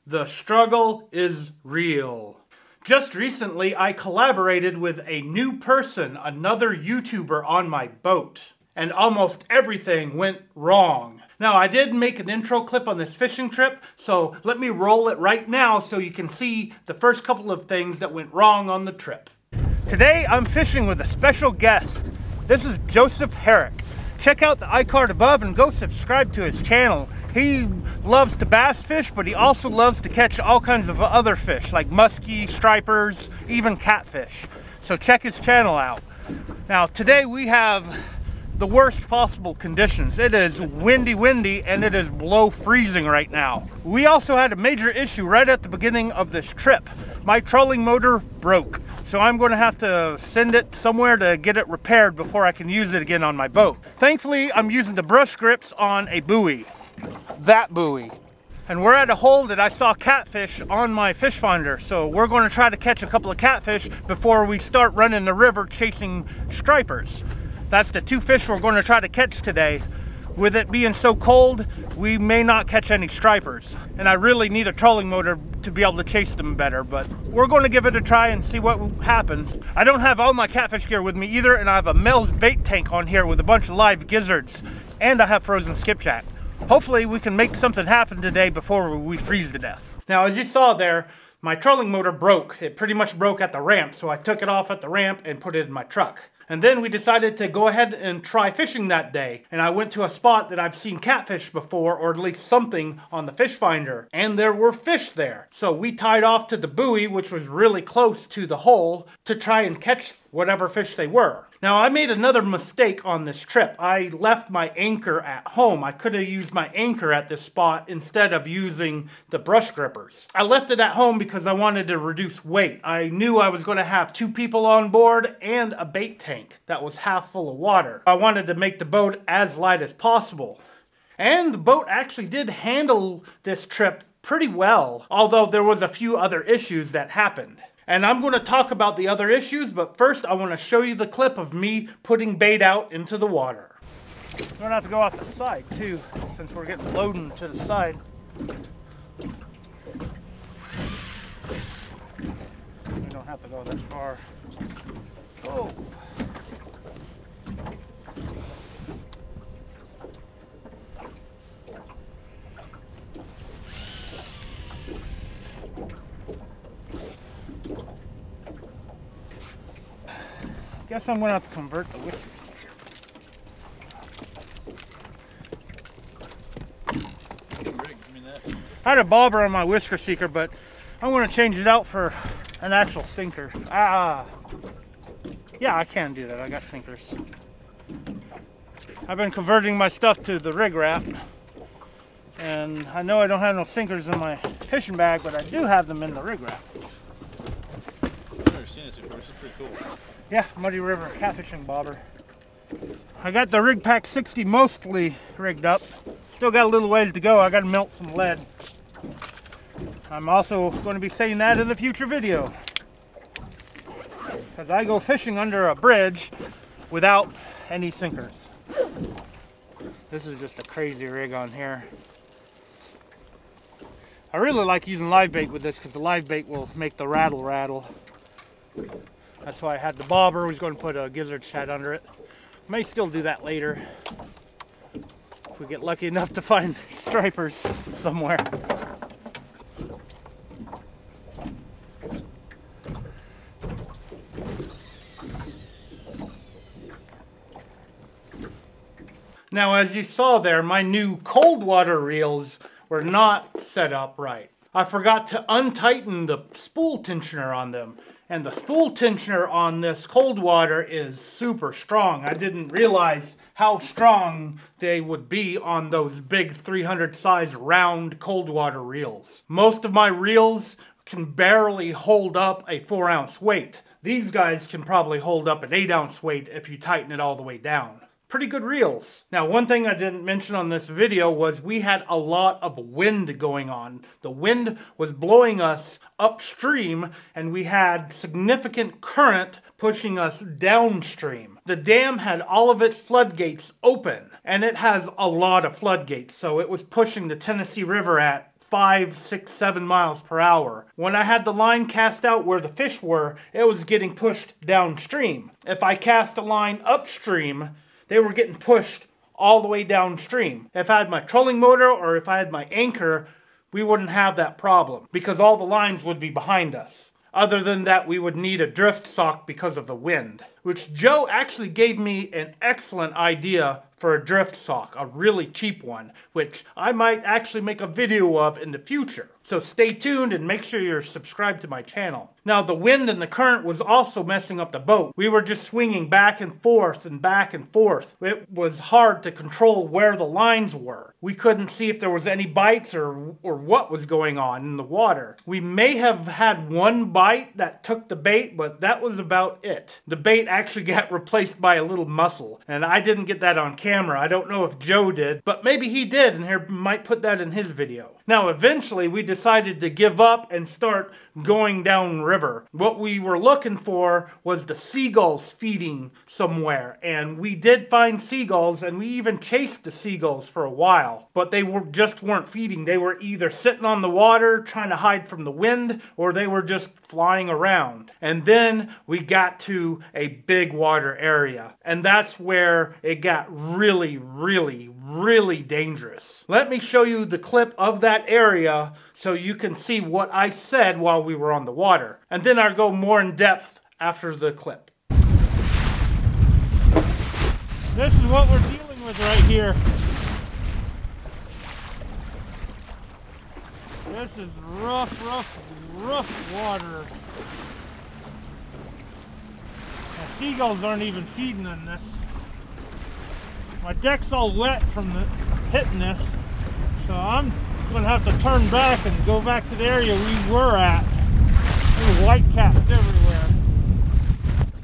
The struggle is real. Just recently, I collaborated with a new person, another YouTuber, on my boat. And almost everything went wrong. Now, I did make an intro clip on this fishing trip, so let me roll it right now so you can see the first couple of things that went wrong on the trip. Today, I'm fishing with a special guest. This is Joseph Herrick. Check out the iCard above and go subscribe to his channel. He loves to bass fish, but he also loves to catch all kinds of other fish, like muskie, stripers, even catfish. So check his channel out. Now, today we have the worst possible conditions. It is windy, and it is below freezing right now. We also had a major issue right at the beginning of this trip. My trolling motor broke, so I'm going to have to send it somewhere to get it repaired before I can use it again on my boat. Thankfully, I'm using the brush grips on a buoy. That buoy. And we're at a hole that I saw catfish on my fish finder, so we're going to try to catch a couple of catfish before we start running the river chasing stripers. That's the two fish we're going to try to catch today. With it being so cold, we may not catch any stripers. And I really need a trolling motor to be able to chase them better, but we're going to give it a try and see what happens. I don't have all my catfish gear with me either, and I have a Mel's bait tank on here with a bunch of live gizzards, and I have frozen skipjack. Hopefully we can make something happen today before we freeze to death. Now, as you saw there, my trolling motor broke. It pretty much broke at the ramp, so I took it off at the ramp and put it in my truck. And then we decided to go ahead and try fishing that day. And I went to a spot that I've seen catfish before, or at least something on the fish finder. And there were fish there. So we tied off to the buoy, which was really close to the hole, to try and catch whatever fish they were. Now, I made another mistake on this trip. I left my anchor at home. I could have used my anchor at this spot instead of using the brush grippers. I left it at home because I wanted to reduce weight. I knew I was going to have 2 people on board and a bait tank that was half full of water. I wanted to make the boat as light as possible. And the boat actually did handle this trip pretty well, although there was a few other issues that happened. And I'm going to talk about the other issues, but first I want to show you the clip of me putting bait out into the water. We're going to have to go off the side too, since we're getting loading to the side. We don't have to go that far. Oh. Guess I'm going to have to convert the whisker seeker. I had a bobber on my whisker seeker, but I'm going to change it out for an actual sinker. Yeah, I can do that. I got sinkers. I've been converting my stuff to the rig wrap, and I know I don't have no sinkers in my fishing bag, but I do have them in the rig wrap. I've never seen this before. This is pretty cool. Yeah, Muddy River catfishing bobber. I got the Rig Pack 60 mostly rigged up. Still got a little ways to go. I got to melt some lead. I'm also going to be saying that in a future video, because I go fishing under a bridge without any sinkers. This is just a crazy rig on here. I really like using live bait with this because the live bait will make the rattle. That's why I had the bobber. I was going to put a gizzard shad under it. May still do that later if we get lucky enough to find stripers somewhere. Now, as you saw there, my new cold water reels were not set up right. I forgot to untighten the spool tensioner on them. And the spool tensioner on this cold water is super strong. I didn't realize how strong they would be on those big 300 size round cold water reels. Most of my reels can barely hold up a 4-ounce weight. These guys can probably hold up an 8-ounce weight if you tighten it all the way down. Pretty good reels. Now, one thing I didn't mention on this video was we had a lot of wind going on. The wind was blowing us upstream, and we had significant current pushing us downstream. The dam had all of its floodgates open, and it has a lot of floodgates, so it was pushing the Tennessee River at 5, 6, 7 miles per hour. When I had the line cast out where the fish were, it was getting pushed downstream. If I cast a line upstream, they were getting pushed all the way downstream. If I had my trolling motor or if I had my anchor, we wouldn't have that problem because all the lines would be behind us. Other than that, we would need a drift sock because of the wind, which Joe actually gave me an excellent idea for a drift sock, a really cheap one, which I might actually make a video of in the future. So stay tuned and make sure you're subscribed to my channel. Now the wind and the current was also messing up the boat. We were just swinging back and forth and back and forth. It was hard to control where the lines were. We couldn't see if there was any bites or what was going on in the water. We may have had one bite that took the bait, but that was about it. The bait actually got replaced by a little mussel, and I didn't get that on camera. I don't know if Joe did, but maybe he did, and he might put that in his video. Now eventually we decided to give up and start going downriver. What we were looking for was the seagulls feeding somewhere, and we did find seagulls, and we even chased the seagulls for a while, but they just weren't feeding. They were either sitting on the water trying to hide from the wind, or they were just flying around. And then we got to a big water area, and that's where it got really, really, really dangerous. Let me show you the clip of that area so you can see what I said while we were on the water. And then I'll go more in depth after the clip. This is what we're dealing with right here. This is rough water. Now, seagulls aren't even feeding on this. My deck's all wet from hitting this, so I'm gonna have to turn back and go back to the area we were at. There's white caps everywhere.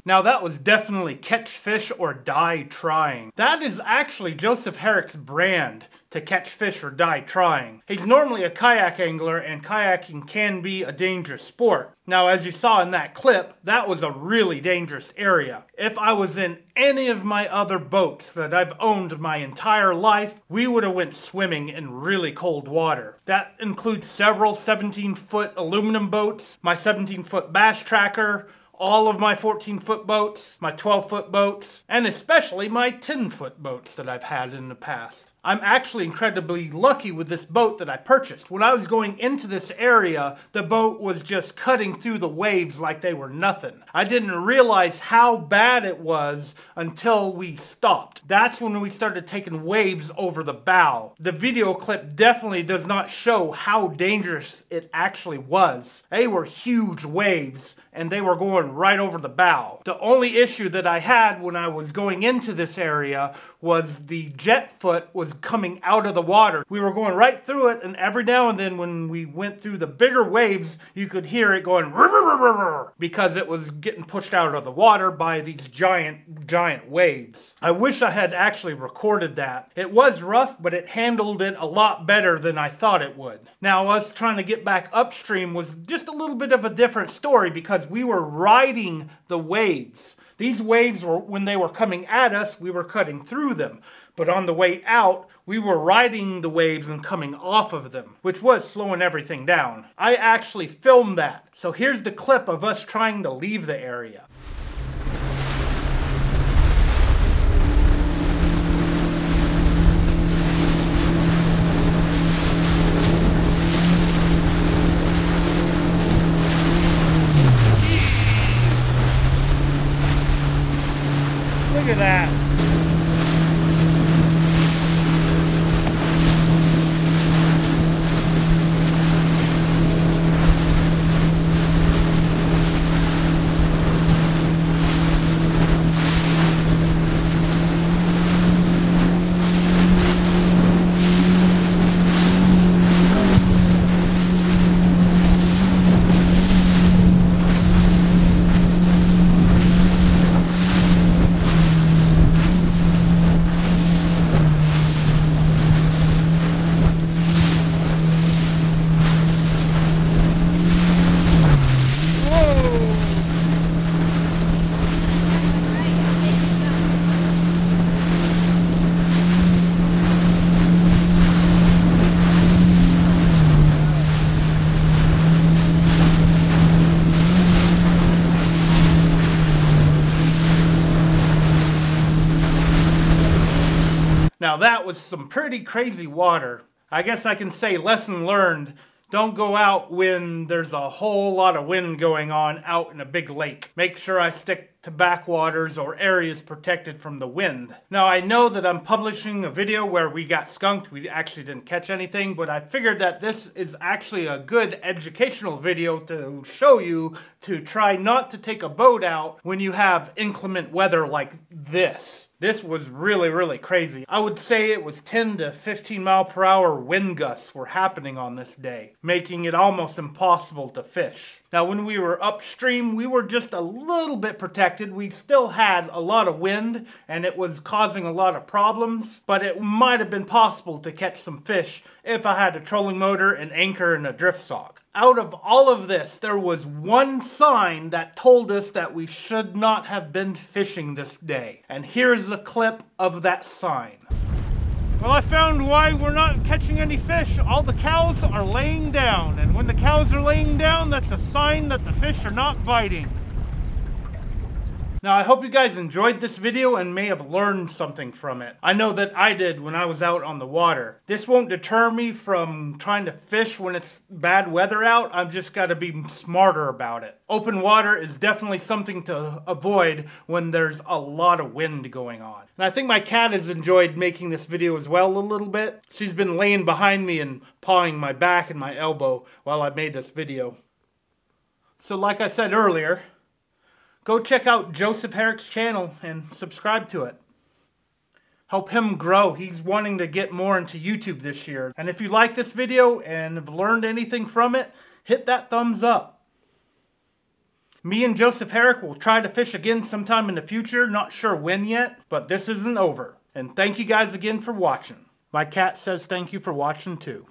Now that was definitely catch fish or die trying. That is actually Joseph Herrick's brand, to catch fish or die trying. He's normally a kayak angler, and kayaking can be a dangerous sport. Now, as you saw in that clip, that was a really dangerous area. If I was in any of my other boats that I've owned my entire life, we would have went swimming in really cold water. That includes several 17-foot aluminum boats, my 17-foot bass tracker, all of my 14-foot boats, my 12-foot boats, and especially my 10-foot boats that I've had in the past. I'm actually incredibly lucky with this boat that I purchased. When I was going into this area, the boat was just cutting through the waves like they were nothing. I didn't realize how bad it was until we stopped. That's when we started taking waves over the bow. The video clip definitely does not show how dangerous it actually was. They were huge waves, and they were going right over the bow. The only issue that I had when I was going into this area was the jet foot was coming out of the water. We were going right through it, and every now and then when we went through the bigger waves, you could hear it going because it was getting pushed out of the water by these giant waves. I wish I had actually recorded that. It was rough, but it handled it a lot better than I thought it would. Now, us trying to get back upstream was just a little bit of a different story because we were riding the waves. These waves were, when they were coming at us, we were cutting through them. But on the way out, we were riding the waves and coming off of them, which was slowing everything down. I actually filmed that. So here's the clip of us trying to leave the area. Look at that. Now that was some pretty crazy water. I guess I can say lesson learned. Don't go out when there's a whole lot of wind going on out in a big lake. Make sure I stick to backwaters or areas protected from the wind. Now I know that I'm publishing a video where we got skunked. We actually didn't catch anything, but I figured that this is actually a good educational video to show you to try not to take a boat out when you have inclement weather like this. This was really, really crazy. I would say it was 10 to 15 mile per hour wind gusts were happening on this day, making it almost impossible to fish. Now when we were upstream, we were just a little bit protected. We still had a lot of wind and it was causing a lot of problems, but it might have been possible to catch some fish if I had a trolling motor, an anchor, and a drift sock. Out of all of this, there was one sign that told us that we should not have been fishing this day. And here's the clip of that sign. Well, I found why we're not catching any fish. All the cows are laying down. And when the cows are laying down, that's a sign that the fish are not biting. Now, I hope you guys enjoyed this video and may have learned something from it. I know that I did when I was out on the water. This won't deter me from trying to fish when it's bad weather out. I've just got to be smarter about it. Open water is definitely something to avoid when there's a lot of wind going on. And I think my cat has enjoyed making this video as well a little bit. She's been laying behind me and pawing my back and my elbow while I made this video. So like I said earlier, go check out Joseph Herrick's channel and subscribe to it. Help him grow. He's wanting to get more into YouTube this year. And if you like this video and have learned anything from it, hit that thumbs up. Me and Joseph Herrick will try to fish again sometime in the future. Not sure when yet, but this isn't over. And thank you guys again for watching. My cat says thank you for watching too.